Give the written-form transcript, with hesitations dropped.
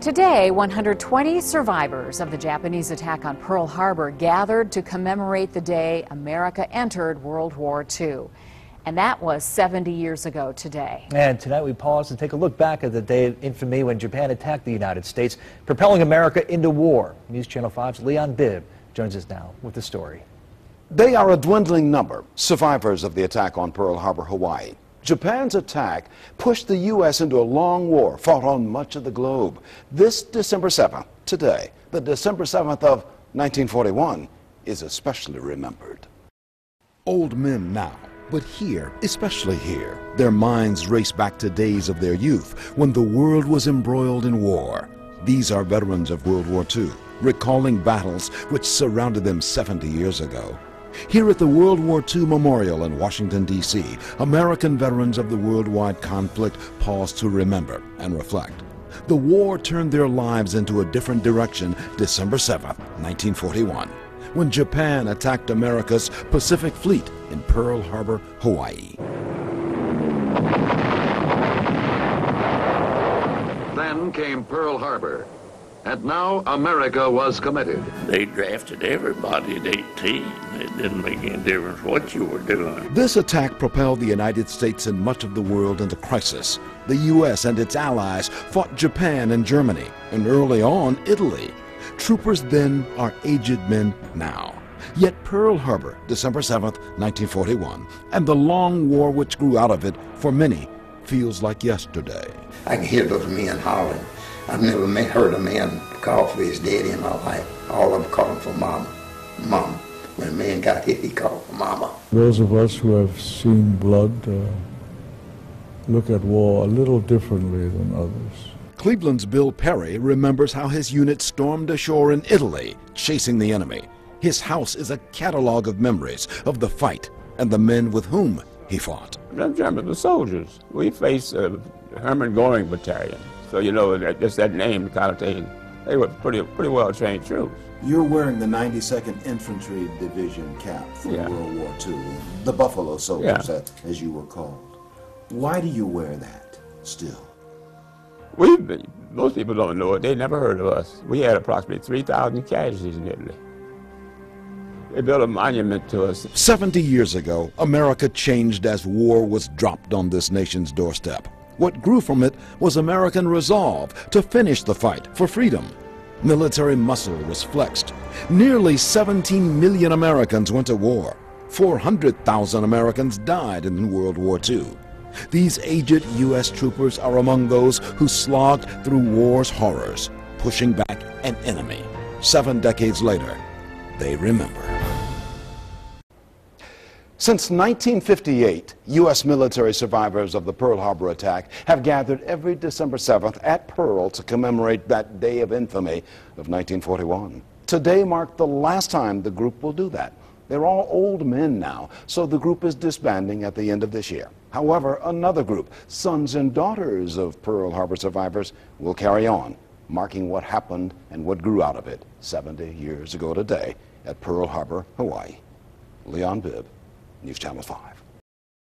Today, 120 survivors of the Japanese attack on Pearl Harbor gathered to commemorate the day America entered World War II. And that was 70 years ago today. And tonight we pause to take a look back at the day of infamy when Japan attacked the United States, propelling America into war. News Channel 5's Leon Bibb joins us now with the story. They are a dwindling number, survivors of the attack on Pearl Harbor, Hawaii. Japan's attack pushed the U.S. into a long war fought on much of the globe. This December 7th, today, the December 7th of 1941, is especially remembered. Old men now, but here, especially here, their minds race back to days of their youth when the world was embroiled in war. These are veterans of World War II, recalling battles which surrounded them 70 years ago. Here at the World War II Memorial in Washington, D.C., American veterans of the worldwide conflict pause to remember and reflect. The war turned their lives into a different direction December 7th, 1941, when Japan attacked America's Pacific Fleet in Pearl Harbor, Hawaii. Then came Pearl Harbor, and now America was committed. They drafted everybody at 18. It didn't make any difference what you were doing. This attack propelled the United States and much of the world into crisis. The U.S. and its allies fought Japan and Germany, and early on, Italy. Troopers then are aged men now. Yet Pearl Harbor, December 7th, 1941, and the long war which grew out of it, for many, feels like yesterday. I can hear those men hollering. I've never heard a man call for his daddy in my life. All of them calling for mama. Mama. When a man got hit, he called for mama. Those of us who have seen blood look at war a little differently than others. Cleveland's Bill Perry remembers how his unit stormed ashore in Italy, chasing the enemy. His house is a catalog of memories of the fight and the men with whom he fought. Them Germans were soldiers. We faced Hermann Göring Battalion. So, you know, just that name, the connotation, they were pretty well-trained troops. You're wearing the 92nd Infantry Division cap from World War II, the Buffalo Soldiers, as you were called. Why do you wear that still? Most people don't know it. They never heard of us. We had approximately 3,000 casualties in Italy. They built a monument to us. 70 years ago, America changed as war was dropped on this nation's doorstep. What grew from it was American resolve to finish the fight for freedom. Military muscle was flexed. Nearly 17 million Americans went to war. 400,000 Americans died in World War II. These aged U.S. troopers are among those who slogged through war's horrors, pushing back an enemy. 7 decades later, they remember. Since 1958, U.S. military survivors of the Pearl Harbor attack have gathered every December 7th at Pearl to commemorate that day of infamy of 1941. Today marked the last time the group will do that. They're all old men now, so the group is disbanding at the end of this year. However, another group, sons and daughters of Pearl Harbor survivors, will carry on, marking what happened and what grew out of it 70 years ago today at Pearl Harbor, Hawaii. Leon Bibb, News Channel 5.